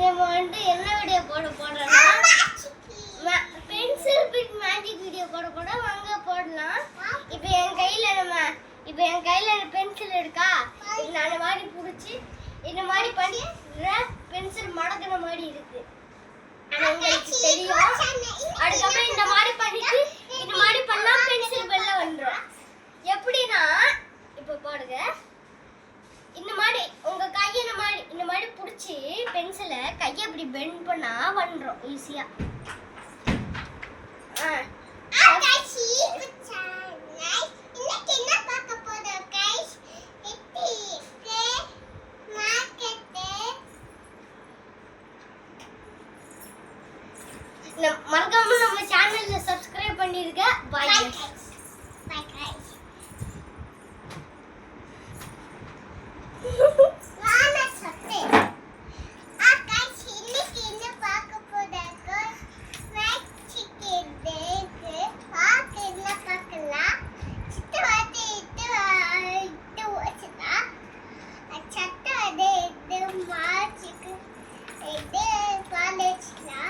நம்ம வந்து என்ன வீடியோ போடுறோம்னா பென்சில் பிக் மேஜிக் வீடியோ போட வாங்க போடலாம். இப்போ என் கையில பென்சில் இருக்கா, இது நான் மாதிரி புடிச்சு இந்த மாதிரி பண்ணி பென்சில் மடக்கிற மாதிரி இருக்கு. உங்களுக்கு தெரியும். அதுக்கப்புறம் இந்த மாதிரி பண்ணிட்டு இந்த மாதிரி பண்ணா பென்சில் வெளில வந்துடும். எப்படின்னா இப்போ பாருங்க, இந்த மாதிரி உங்க கையை இந்த மாதிரி பிடிச்சி பென்சிலை கையை இப்படி பெண்ட் பண்ணா வந்துடும் ஈஸியா. மறக்காம நம்ம சேனல்ல சப்ஸ்கிரைப் பண்ணிருங்க. By guys. By guys. வாங்க சத்தே. गाइस இன்னைக்கு என்ன பார்க்க போறோம்னா ஃப்ரைட் சிக்கன் டேக்கு. பாக்க என்ன பார்க்கலாம். சிட்டு வாட்டி இது வச்சதா. சட்ட அதே இது மாச்சிக்கு இது பாலேச்னா.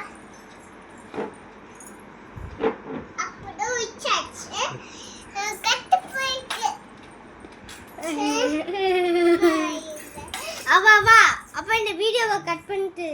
அப்ப இந்த வீடியோவை கட் பண்ணிட்டு